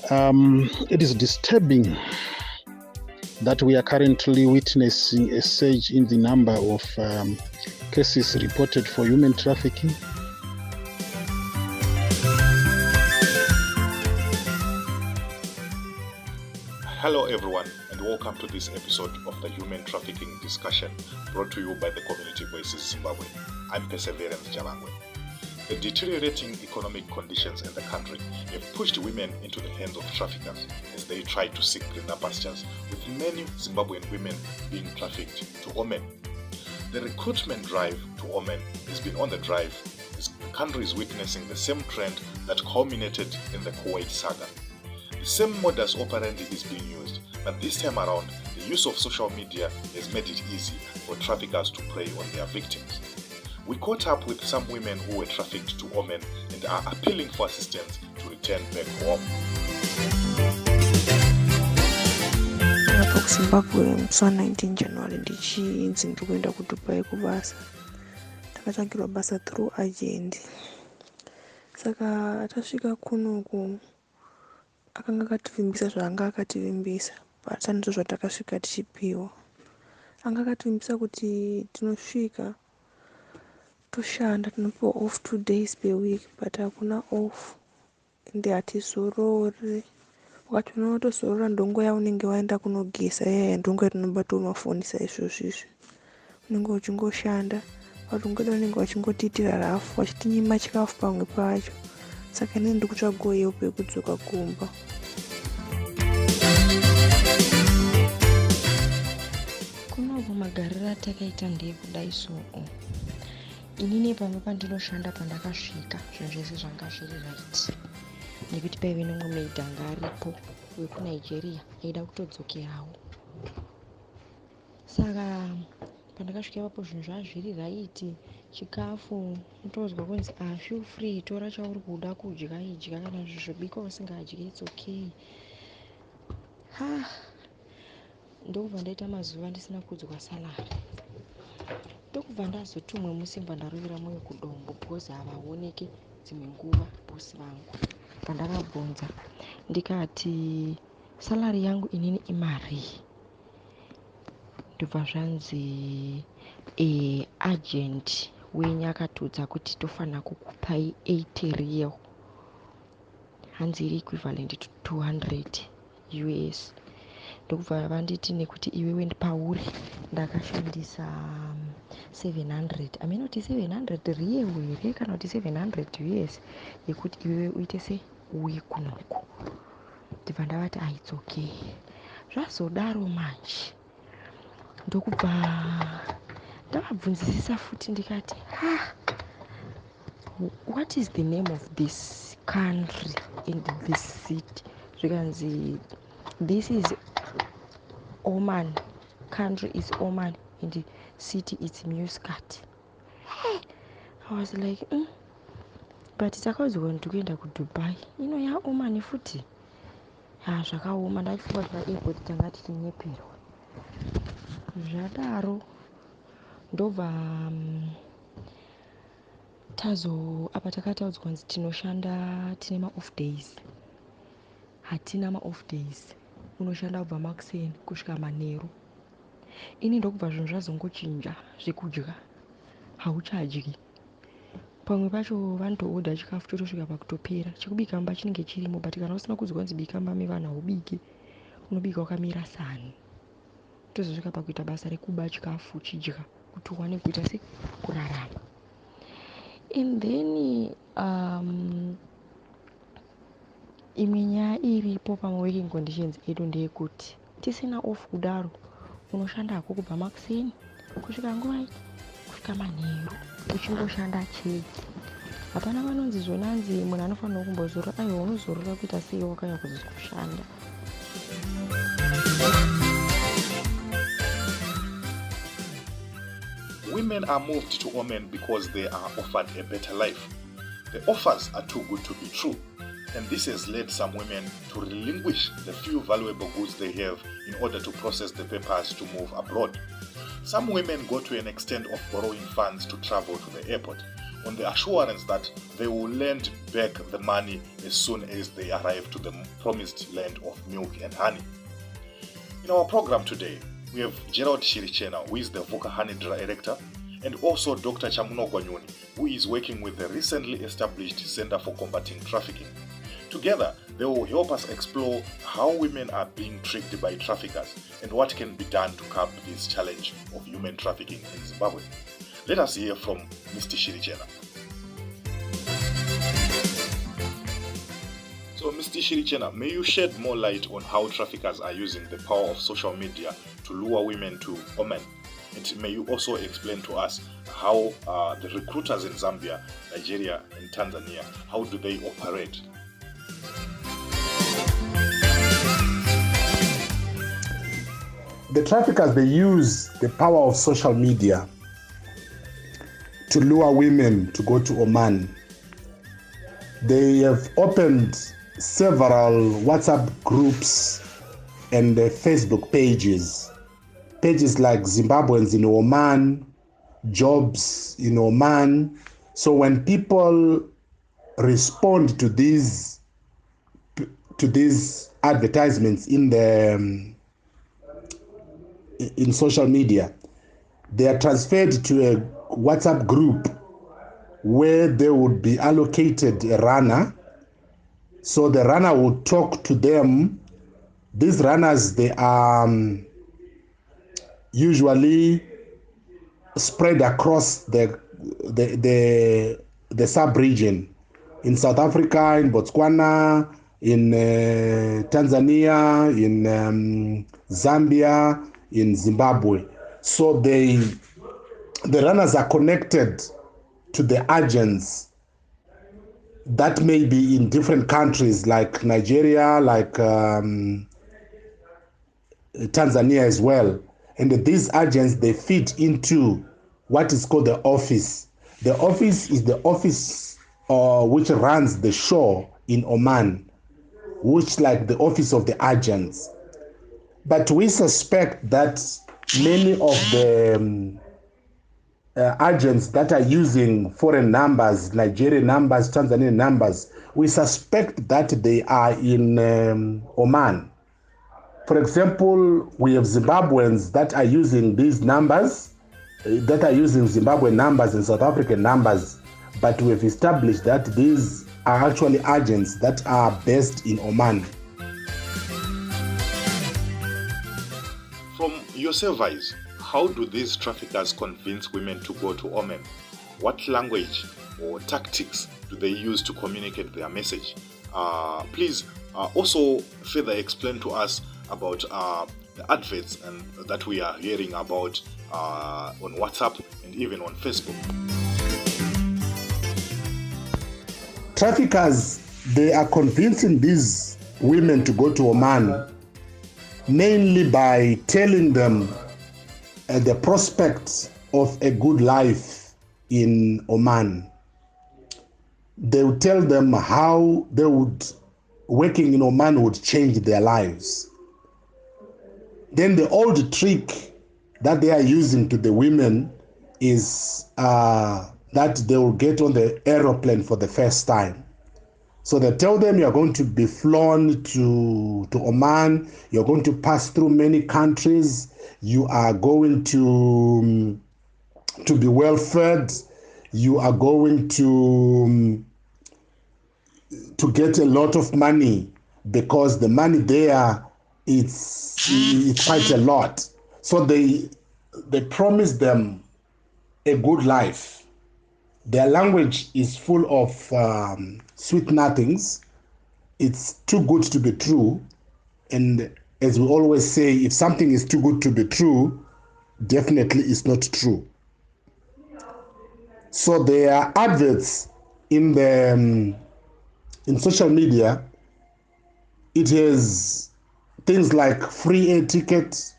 It is disturbing that we are currently witnessing a surge in the number of cases reported for human trafficking. Hello everyone, and welcome to this episode of the Human Trafficking Discussion, brought to you by the Community Voices Zimbabwe. I'm Perseverance Jalangwe. The deteriorating economic conditions in the country have pushed women into the hands of traffickers as they try to seek greener pastures, with many Zimbabwean women being trafficked to Oman. The recruitment drive to Oman has been on the drive as the country is witnessing the same trend that culminated in the Kuwait saga. The same modus operandi is being used, but this time around, the use of social media has made it easy for traffickers to prey on their victims. We caught up with some women who were trafficked to Oman and are appealing for assistance to return back home. Zimbabwe msa 19 January ndichinzi ndikuenda ku Dubai kubasa. Takatsvakirwa basa through agent. Saka tasvika kunoku akanga akativimbisa zvaanga akativimbisa. Patani ndo zvatakasvika tichipiwa. Anga akativimbisa kuti tinosvika toshanda tinopiwa off 2 days per week, but hakuna off ende hatizorori. Wakati unotozorora ndongo yaunenge waenda kunogesa yaya ndongo yatinobata mafoni saizvozvo izvi unenge uchingoshanda kuti ungada unenge wachingotiitira rafu wachitinyima chikafu pamwe pacho. Saka inini ndiri kutsvagoyewo pekudzoka kumba. Kunoku magariro atakaita ndekudai soo. Inini pamwe pandinoshanda pandakasvika zvinhu zvese zvanga zviri right, nekuti paive nomwe muidhanga aripo wekunigeria aida kutodzokerawo. Saka pandakasvika ipapo zvinhu zvazviri right, chikafu unotozwa kunzi feel free, tora chauri kuda kudya idya, kana zvobika usingadyi it's okay. Ndokubva ndaita mazuva ndisina kudzwa salari. Ndokubva ndazotumwe musimba ndarovera mwoyo kudombo because havaoneke dzimwe nguva bosi vangu. Pandakabvunza ndikati salari yangu inini imari, ndobva zvanzi agent wenyu akatudza kuti tofanira kukupai 80 real, hanzi iri equivalent to 200 US. Ndokubva vanditi nekuti iwewe pauri ndakashandisa 700, aminoti 700 real here kana kuti 700 US yekuti iwewe uite seuye kunoku. Ndibva ndavati it's okay. Zvazodaro manje ndokubva ndavabvunzisisa futi ndikati what is the name of this country in this city? Zvikanzi this is Oman, country is Oman and the city is Muscat. I was like but takaudzwa kuti kuenda ku Dubai ino ya Oman futi zvakaoma. Ndachifunga kuti paairport tanga tichinyeperwa. Zvadaro ndobva apa takataudzwa kunzi tinoshanda tine ma-off days. Hatina ma-off days, unoshanda kubva makuseni kusvika manheru. Ini ndokubva zvinhu zvazongochinja zvekudya, hauchadyi. Pamwe pacho vanotoodha chikafu chotosvika pakutopera, chekubika mba chinenge chirimo, but kana usina kudzwa kunzi bika mba mevanhu haubiki, unobika wakamira sani. Tozosvika pakuita basa rekuba chikafu uchidya kuti uwane kuita sekurarama. And then imwe nyaya iripo pama-working conditions edu ndeyekuti tisina off kudaro unoshanda hako kubva makuseni kusvika nguva kusvika manheru uchingoshanda chete. Hapana vanonzi zvonanzi munhu anofanira kumbozorora. Aiwa, unozorora kuita sei wakanya kuzi kushanda. Women are moved to Oman because they are offered a better life. The offers are too good to be true, and this has led some women to relinquish the few valuable goods they have in order to process the papers to move abroad. Some women go to an extent of borrowing funds to travel to the airport, on the assurance that they will lend back the money as soon as they arrive to the promised land of milk and honey. In our program today, we have Gerald Shirichena, who is the Vuka Honey Director, and also Dr. Chamunogwa Nyoni, who is working with the recently established Center for Combating Trafficking. Together, they will help us explore how women are being tricked by traffickers and what can be done to curb this challenge of human trafficking in Zimbabwe. Let us hear from Mr. Shirichena. So, Mr. Shirichena, may you shed more light on how traffickers are using the power of social media to lure women to Oman? And may you also explain to us how the recruiters in Zambia, Nigeria, and Tanzania, how do they operate? The traffickers, they use the power of social media to lure women to go to Oman. They have opened several WhatsApp groups and Facebook pages like Zimbabweans in Oman, jobs in Oman. So when people respond to these advertisements in social media, they are transferred to a WhatsApp group where they would be allocated a runner. So the runner will talk to them. These runners, they are usually spread across the sub-region in South Africa, in Botswana, in Tanzania, in Zambia, in Zimbabwe. So the runners are connected to the agents that may be in different countries like Nigeria, like Tanzania as well. And these agents, they fit into what is called the office. The office is the office which runs the show in Oman, which like the office of the agents. But we suspect that many of the agents that are using foreign numbers, Nigerian numbers, Tanzanian numbers, we suspect that they are in Oman. For example, we have Zimbabweans that are using these numbers, that are using Zimbabwean numbers and South African numbers, but we have established that these are actually agents that are based in Oman. From your surveys, how do these traffickers convince women to go to Oman? What language or tactics do they use to communicate their message? Please also further explain to us about the adverts and that we are hearing about on WhatsApp and even on Facebook. Traffickers, they are convincing these women to go to Oman mainly by telling them the prospects of a good life in Oman. They would tell them how working in Oman would change their lives. Then the old trick that they are using to the women is that they will get on the aeroplane for the first time. So they tell them you're going to be flown to Oman, you're going to pass through many countries, you are going to be well fed, you are going to get a lot of money because the money there it's quite a lot. So they promise them a good life. Their language is full of sweet nothings. It's too good to be true. And as we always say, if something is too good to be true, definitely it's not true. So there are adverts in social media. It has things like free air tickets,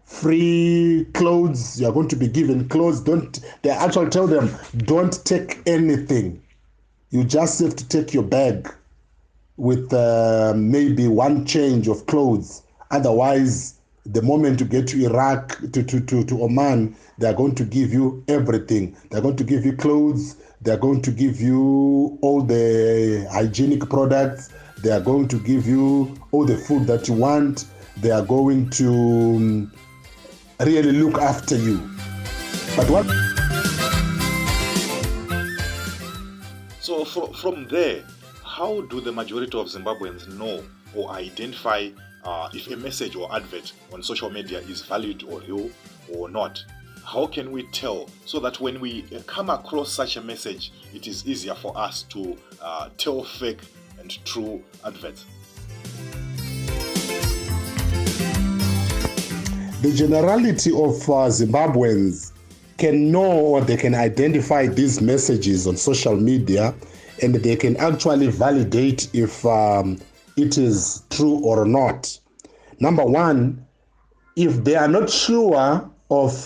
free clothes. You are going to be given clothes. They actually tell them, don't take anything. You just have to take your bag with maybe one change of clothes. Otherwise, The moment you get to Iraq, to Oman, they are going to give you everything. They're going to give you clothes. They're going to give you all the hygienic products. They are going to give you all the food that you want. They are going to really look after you. But what? So from there, how do the majority of Zimbabweans know or identify if a message or advert on social media is valid or real or not? How can we tell so that when we come across such a message, it is easier for us to tell fake and true adverts? The generality of Zimbabweans can know or they can identify these messages on social media, and they can actually validate if it is true or not. Number one, if they are not sure of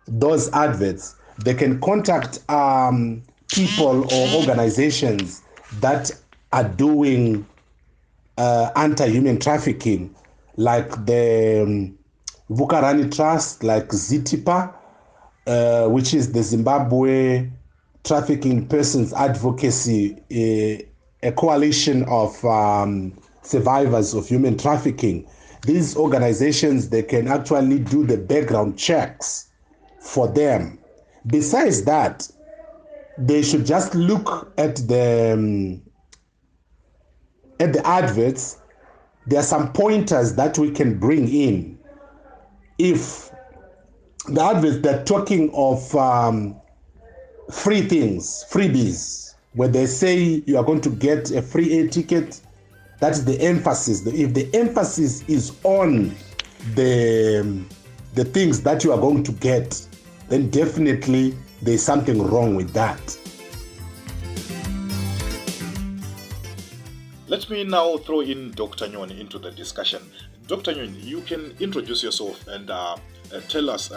those adverts, they can contact people or organizations that are doing anti-human trafficking, like the Vukarani Trust, like ZTIPA, which is the Zimbabwe Trafficking Persons Advocacy, a coalition of survivors of human trafficking. These organizations, they can actually do the background checks for them. Besides that, they should just look at the adverts. There are some pointers that we can bring in. If the adverts, they're talking of free things, freebies, where they say you are going to get a free air ticket, that's the emphasis. If the emphasis is on the things that you are going to get, then definitely there's something wrong with that. Let me now throw in Dr. Nyoni into the discussion. Dr. Nyoni, you can introduce yourself and tell us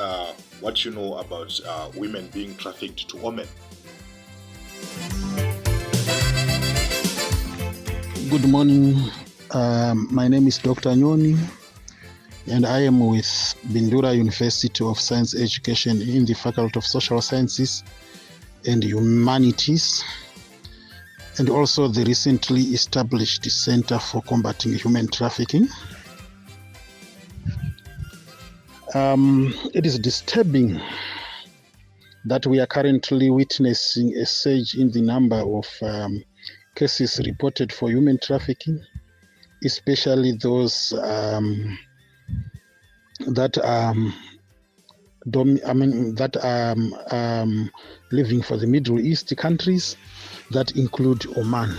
what you know about women being trafficked to Oman. Good morning. My name is Dr. Nyoni, and I am with Bindura University of Science Education in the Faculty of Social Sciences and Humanities, and also the recently established Center for Combating Human Trafficking. It is disturbing that we are currently witnessing a surge in the number of cases reported for human trafficking, especially those that are living for the Middle East countries that include Oman.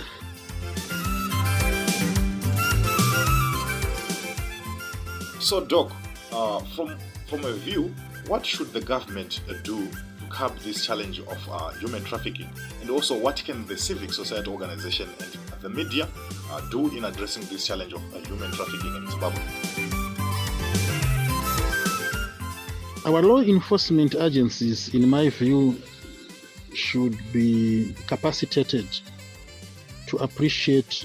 So, Doc, from a view, what should the government do to curb this challenge of human trafficking? And also, what can the civic society organization and the media do in addressing this challenge of human trafficking in Zimbabwe? Our law enforcement agencies, in my view, should be capacitated to appreciate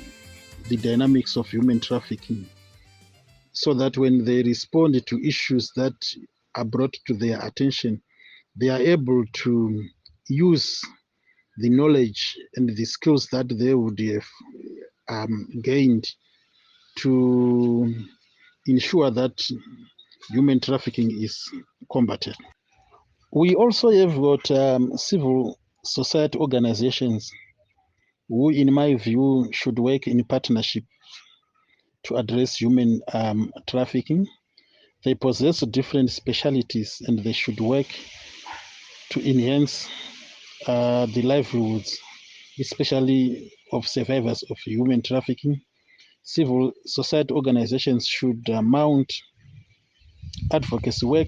the dynamics of human trafficking, so that when they respond to issues that are brought to their attention, they are able to use the knowledge and the skills that they would have gained to ensure that human trafficking is combated. We also have got civil society organizations who, in my view, should work in partnership to address human trafficking. They possess different specialties, and they should work to enhance the livelihoods, especially of survivors of human trafficking. Civil society organizations should mount advocacy work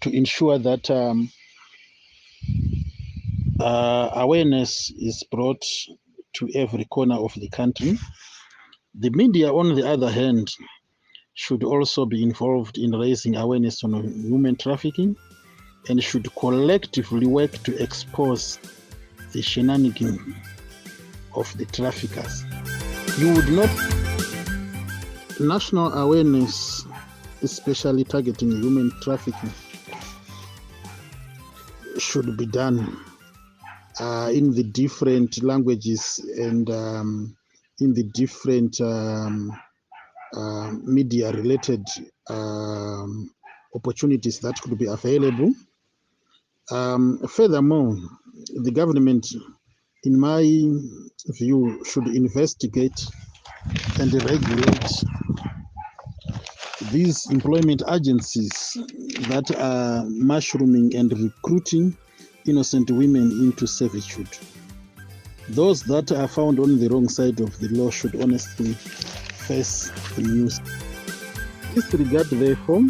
to ensure that awareness is brought to every corner of the country. The media, on the other hand, should also be involved in raising awareness on human trafficking and should collectively work to expose the shenanigans of the traffickers. You would not national awareness, especially targeting human trafficking, should be done in the different languages and in the different media-related opportunities that could be available. Furthermore, the government, in my view, should investigate and regulate these employment agencies that are mushrooming and recruiting innocent women into servitude. Those that are found on the wrong side of the law should honestly face the news. In this regard, therefore,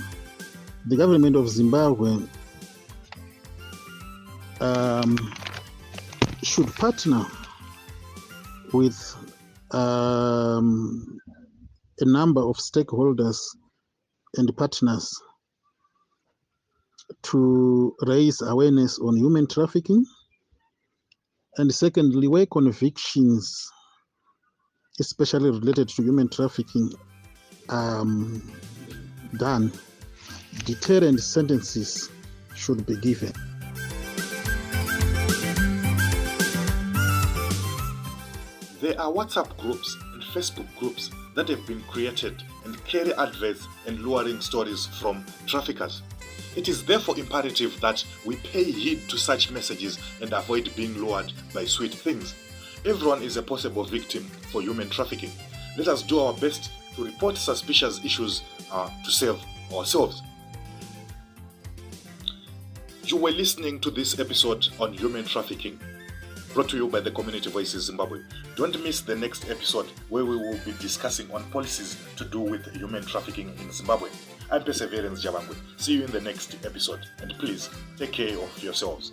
the government of Zimbabwe should partner with a number of stakeholders and partners to raise awareness on human trafficking, and secondly, where convictions, especially related to human trafficking, done, deterrent sentences should be given. There are WhatsApp groups and Facebook groups that have been created and carry adverts and luring stories from traffickers. It is therefore imperative that we pay heed to such messages and avoid being lured by sweet things. Everyone is a possible victim for human trafficking. Let us do our best to report suspicious issues to save ourselves. You were listening to this episode on human trafficking, brought to you by the Community Voices Zimbabwe. Don't miss the next episode where we will be discussing on policies to do with human trafficking in Zimbabwe. I'm Perseverance Javangwe. See you in the next episode, and please take care of yourselves.